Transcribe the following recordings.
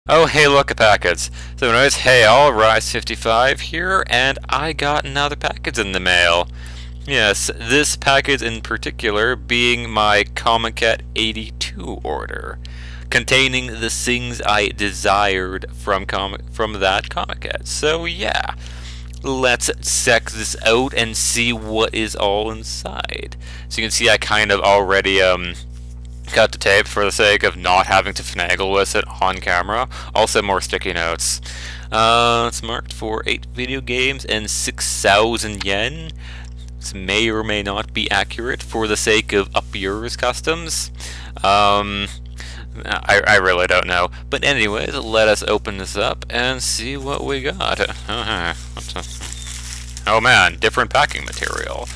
Oh, hey, look, a package. So anyways, hey all, Rise55 here, and I got another package in the mail. Yes, this package in particular being my Comiket 82 order, containing the things I desired from that Comiket. So yeah, let's check this out and see what is all inside. So you can see I kind of already cut the tape for the sake of not having to finagle with it on camera. Also more sticky notes. It's marked for 8 video games and 6,000 yen. This may or may not be accurate for the sake of up yours customs. I really don't know. But anyways, let us open this up and see what we got. Oh man, different packing material.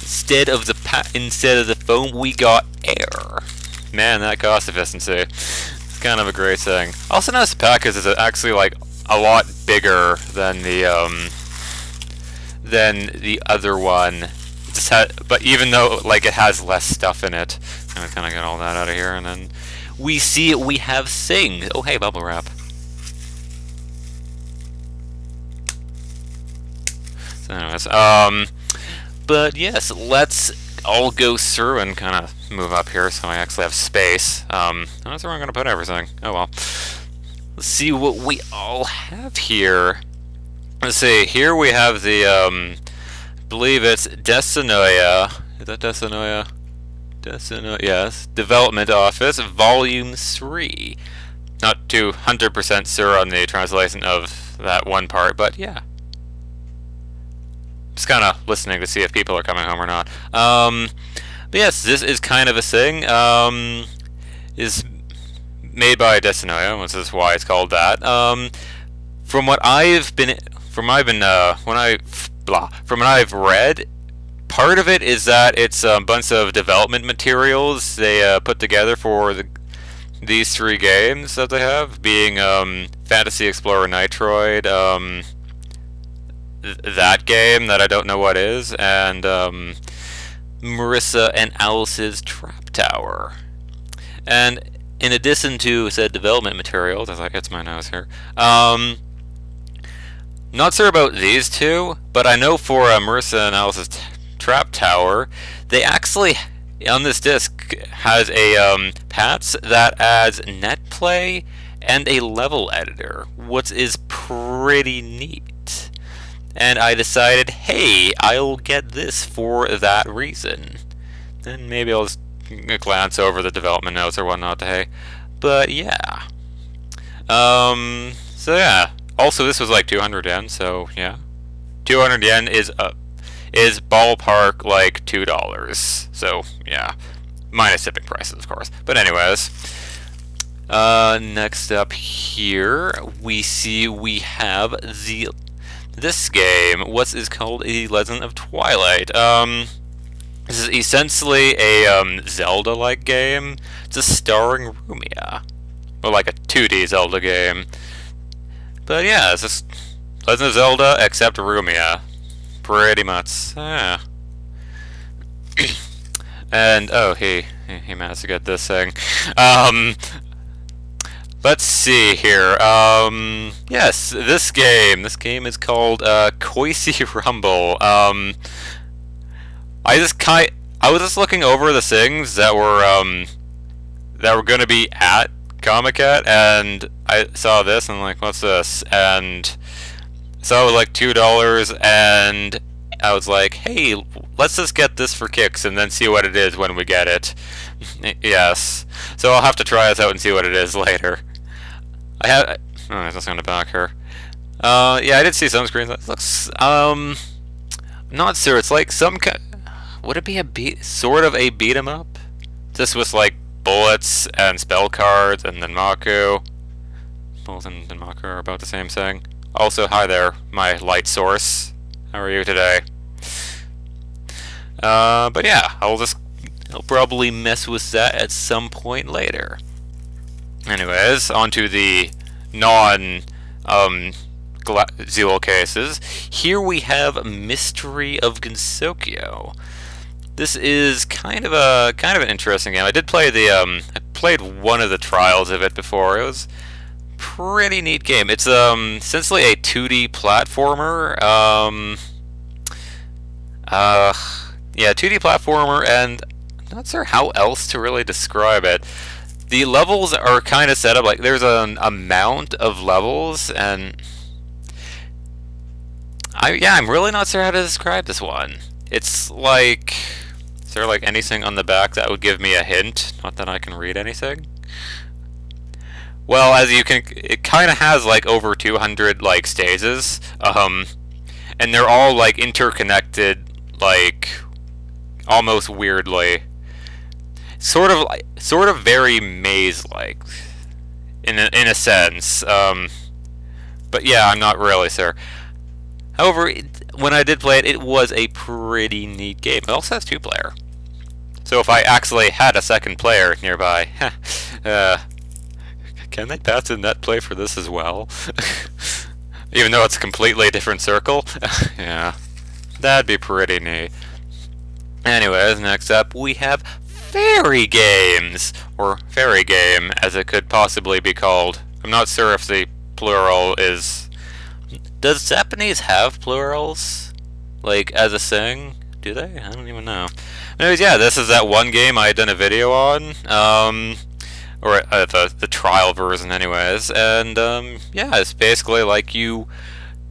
Instead of the foam, we got air. Man, that cost efficiency. It's kind of a great thing. Also notice the package is actually like a lot bigger than the other one. But even though like it has less stuff in it, I'm gonna kind of get all that out of here, and then we see we have things. Oh hey, bubble wrap. So anyways, but yes, let's all go through and kind of move up here so I actually have space. That's where I'm going to put everything. Oh well. Let's see what we all have here. Let's see, here we have the, I believe it's Desunoya. Is that Desunoya? Desunoya, yes. Development Office, Volume 3. Not 200% sure on the translation of that one part, but yeah. Just kind of listening to see if people are coming home or not. But yes, this is kind of a thing. Is made by Desunoya, which is why it's called that. From what I've read, part of it is that it's a bunch of development materials they put together for these 3 games that they have, being Fantasy Explorer Nitroid, that game that I don't know what is, and Marissa and Alice's Trap Tower. And in addition to said development materials, as I get to my nose here, not sure about these 2, but I know for Marissa and Alice's Trap Tower, they actually, on this disc, has a patch that adds net play and a level editor, which is pretty neat. And I decided, hey, I'll get this for that reason. Then maybe I'll just glance over the development notes or whatnot, hey. But yeah. So yeah. Also, this was like 200 yen, so yeah. 200 yen is ballpark like $2. So yeah. Minus shipping prices, of course. But anyways. Next up here, we see we have this game, what is called a Legend of Twilight. This is essentially a Zelda-like game, just starring Rumia. Or like a 2D Zelda game. But yeah, it's just Legend of Zelda except Rumia. Pretty much. Yeah. And, oh, he managed to get this thing. Let's see here. Yes, this game is called Koishi Rumble. I was just looking over the things that were going to be at Comiket, and I saw this and I'm like, what's this? And so it was like $2, and I was like, hey, let's just get this for kicks and then see what it is when we get it. Yes. So I'll have to try this out and see what it is later. Oh, it's just on the back here. Yeah, I did see some screens. It looks, not sure. It's like some would it be sort of a beat 'em up? Just with like bullets and spell cards and Denmaku. Bullets and Denmaku are about the same thing. Also, hi there, my light source. How are you today? But yeah, I'll probably mess with that at some point later. Anyways, onto the non-Zero cases. Here we have Mystery of Gensokyo. This is kind of an interesting game. I did play I played one of the trials of it before. It was pretty neat game. It's essentially a 2D platformer. Yeah, 2D platformer, and I'm not sure how else to really describe it. The levels are kind of set up like there's an amount of levels, and I'm really not sure how to describe this one. It's like, is there like anything on the back that would give me a hint? Not that I can read anything. Well, as you can, it kind of has like over 200 like stages, and they're all like interconnected, like almost weirdly, sort of very maze-like, in a sense. But yeah, I'm not really sure. However, when I did play it, it was a pretty neat game. It also has 2-player. So if I actually had a second player nearby, can they patch in net play for this as well? Even though it's a completely different circle? Yeah, that'd be pretty neat. Anyways, next up we have Fairy Games, or Fairy Game, as it could possibly be called. I'm not sure if the plural is... Does Japanese have plurals? Like, as a thing? Do they? I don't even know. Anyways, yeah, this is that one game I had done a video on, or the trial version anyways, and yeah, it's basically like you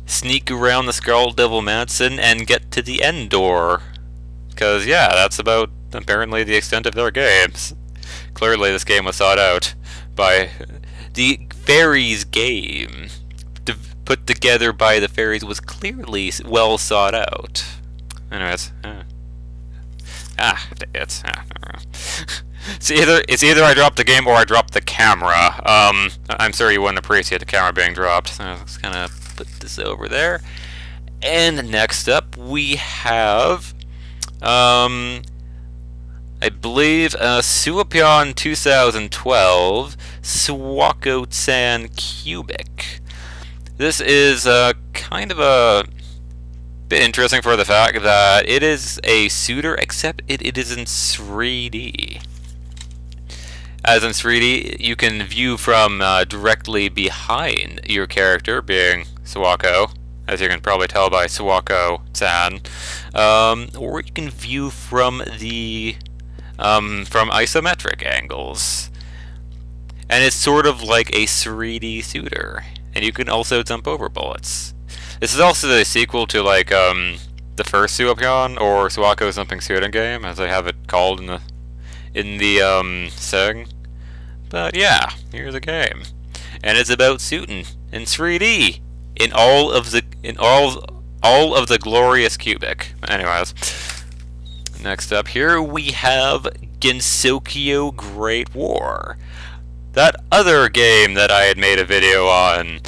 sneak around the Scarlet Devil Mansion and get to the end door. Because, yeah, that's about apparently the extent of their games. Clearly this game was sought out by the Fairies game. Put together by the fairies was clearly well sought out. Anyways, it's either I dropped the game or I dropped the camera. I'm sure you wouldn't appreciate the camera being dropped. So let's kind of put this over there. And next up we have, I believe, Suwapyon 2012 Suwako-Chan cubic. This is kind of a bit interesting for the fact that it is a suitor, except it is in 3D. As in 3D, you can view from directly behind your character, being Suwako, as you can probably tell by Suwako-Chan, or you can view from the from isometric angles, and it's sort of like a 3D suitor. And you can also jump over bullets. This is also the sequel to like the first Suwapyon, or Suwako Jumping Shooting Game, as they have it called in the thing. But yeah, here's a game, and it's about shooting in 3D in all of the glorious cubic. Anyways, next up here we have Gensokyo Great War. That other game that I had made a video on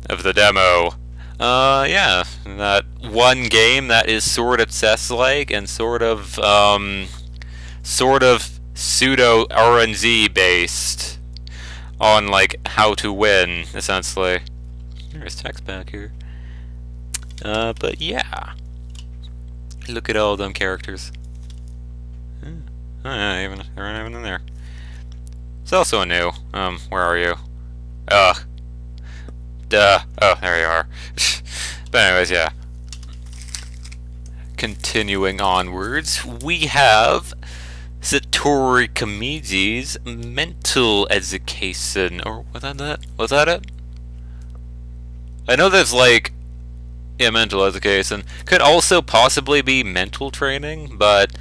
of the demo, yeah, that one game that is sort of chess-like and sort of pseudo RNG based on like how to win, essentially. There's text back here. But yeah, look at all them characters. Oh, yeah, they're not even in there. It's also a new. Where are you? Duh. Oh, there you are. But anyways, yeah. Continuing onwards, we have Satori Komeiji's Mental Education. Or was that it? Was that it? I know there's like, yeah, mental education. Could also possibly be mental training, but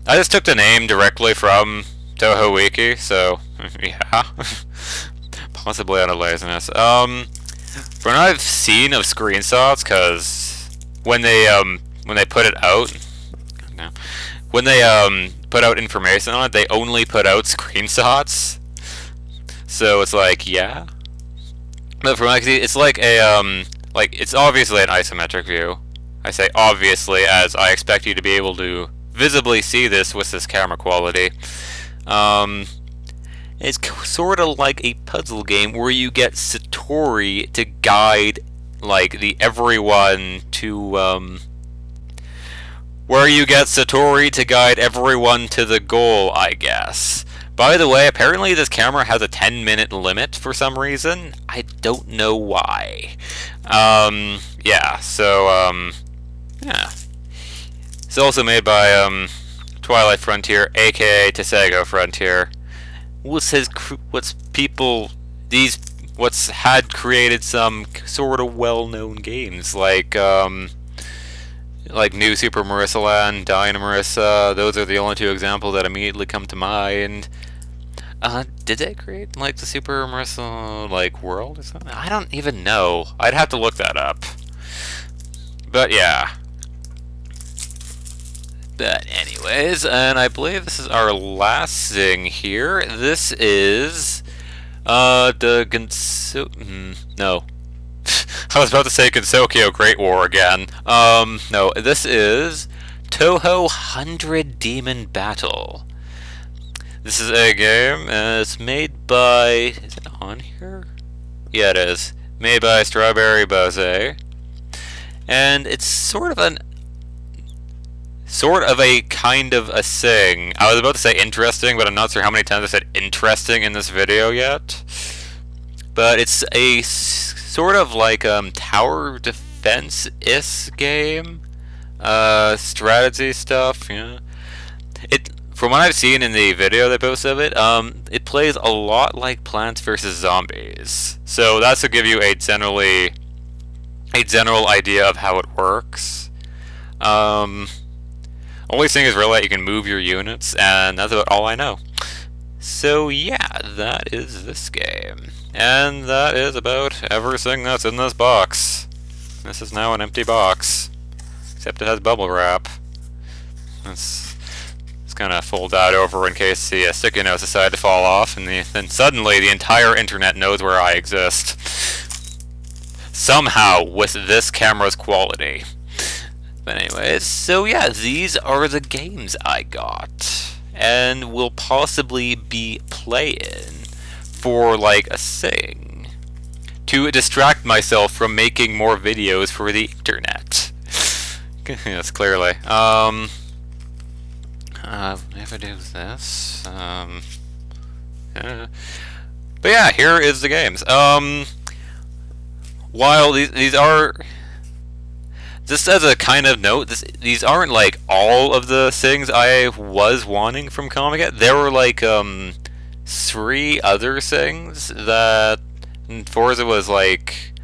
I just took the name directly from Toho Wiki, so yeah. Possibly out of laziness. From what I've seen of screenshots, because when they put it out, when they put out information on it, they only put out screenshots. So it's like, yeah. But from what I can see, it's like a like, it's obviously an isometric view. I say obviously, as I expect you to be able to visibly see this with this camera quality. It's sort of like a puzzle game where you get Satori to guide like everyone to where you get Satori to guide everyone to the goal, I guess. By the way, apparently this camera has a 10-minute limit for some reason. I don't know why. Yeah, so, yeah. It's also made by, Twilight Frontier, aka Tesego Frontier. What's had created some sort of well-known games, like New Super Marissa Land, Dying Marissa. Those are the only two examples that immediately come to mind. Did they create, like, the Super Marissa, like, world or something? I don't even know. I'd have to look that up. But, yeah. But anyways, and I believe this is our last thing here. This is, the no. I was about to say Gensokyo Great War again. No, this is Touhou 100 Demon Battle. This is a game, it's made by, is it on here? Yeah, it is. Made by Strawberry Bose. And it's sort of a kind of a thing. I was about to say interesting, but I'm not sure how many times I said interesting in this video yet. But it's a sort of like tower defense-ish game. Strategy stuff, yeah. From what I've seen in the video they posted of it, it plays a lot like Plants vs. Zombies. So that's to give you a general idea of how it works. Only thing is really that you can move your units, and that's about all I know. So yeah, that is this game. And that is about everything that's in this box. This is now an empty box. Except it has bubble wrap. It's kind of fold out over in case the sticky notes decide to fall off, and then suddenly the entire internet knows where I exist. Somehow, with this camera's quality. But anyways, so yeah, these are the games I got. And will possibly be playing for, like, a thing. To distract myself from making more videos for the internet. Yes, clearly. If I do this, yeah. But yeah, here is the games. While these are, just as a kind of note, these aren't like all of the things I was wanting from Comic. There were like 3 other things that Forza was like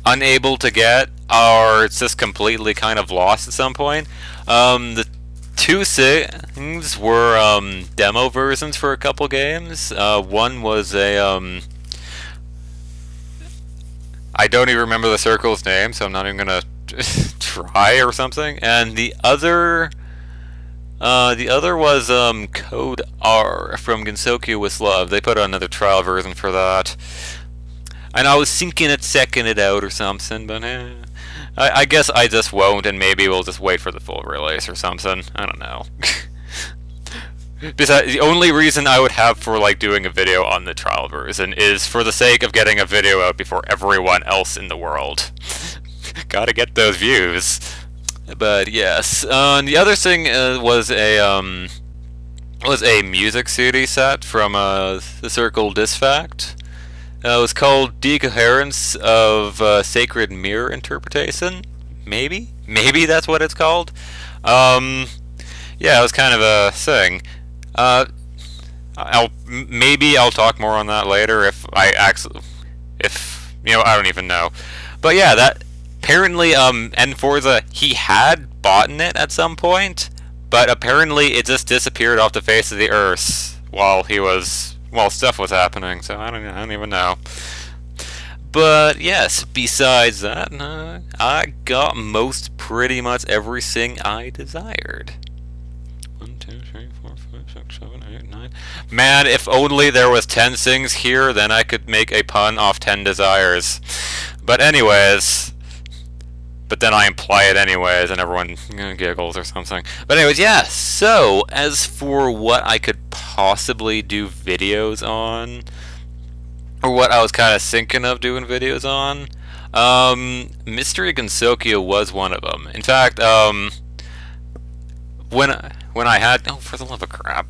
unable to get, or it's just completely kind of lost at some point. The 2 things were demo versions for a couple games. One was a I don't even remember the circle's name, so I'm not even gonna try or something. And the other was Code R from Gensokyo with Love. They put out another trial version for that. And I was thinking of checking it out or something, but I guess I just won't, and maybe we'll just wait for the full release or something. I don't know. Besides, the only reason I would have for like doing a video on the trial version is for the sake of getting a video out before everyone else in the world. Gotta get those views. But yes, the other thing was a music CD set from the Circle Disfact. It was called Decoherence of Sacred Mirror Interpretation. Maybe that's what it's called. Yeah, it was kind of a thing. Maybe I'll talk more on that later if you know, I don't even know. But yeah, that apparently and Forza, he had bought it at some point, but apparently it just disappeared off the face of the earth while stuff was happening. So I don't even know. But yes, besides that, I got pretty much everything I desired. 1, 2, 3, 4, 5, 6, 7, 8, 9. Man, if only there was 10 things here, then I could make a pun off 10 desires. But anyways, but then I imply it anyways, and everyone giggles or something. But anyways, yeah, so as for what I could possibly do videos on, or what I was kind of thinking of doing videos on, Mystery Gensokyo was one of them. In fact, when I had, oh, for the love of crap,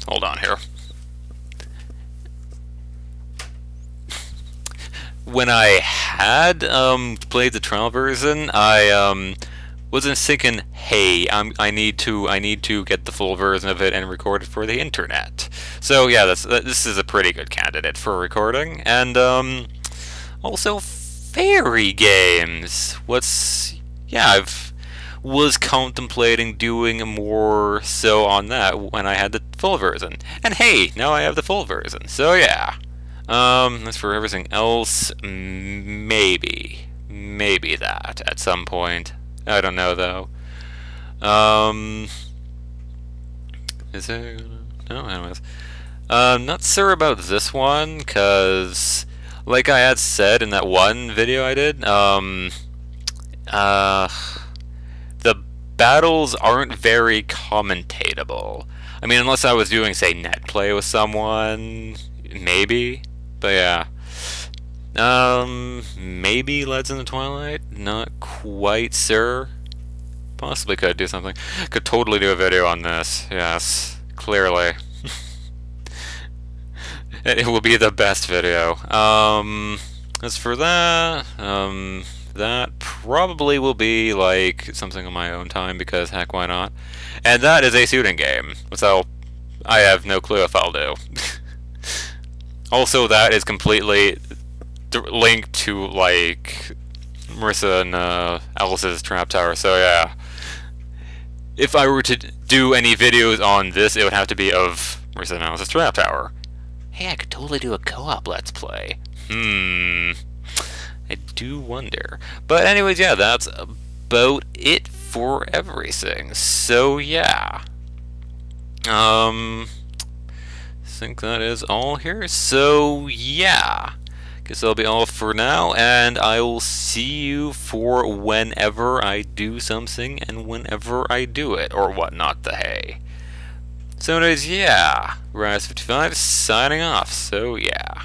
hold on here. When I had played the trial version, I wasn't thinking, hey, I need to get the full version of it and record it for the internet. So yeah, this is a pretty good candidate for recording. And also fairy games. I've was contemplating doing more so on that when I had the full version. And hey, now I have the full version. So yeah. As for everything else, maybe that at some point. I don't know though. Is there? No, anyways. Not sure about this one, cause like I had said in that one video I did, the battles aren't very commentatable. I mean, unless I was doing, say, net play with someone, maybe. But yeah. Maybe Legend of Twilight? Not quite sure. Possibly could do something. Could totally do a video on this. Yes, clearly. It will be the best video. As for that, that probably will be like something on my own time because heck, why not? And that is a shooting game, which I have no clue if I'll do. Also, that is completely linked to like Marissa and Alice's Trap Tower. So yeah, if I were to do any videos on this, it would have to be of Marissa and Alice's Trap Tower. Hey, I could totally do a co-op Let's Play. I do wonder. But anyways, yeah, that's about it for everything. So yeah. I think that is all here. So yeah. Guess that'll be all for now, and I will see you for whenever I do something and whenever I do it, or whatnot the hey. So anyways, yeah, Rise55 signing off, so yeah.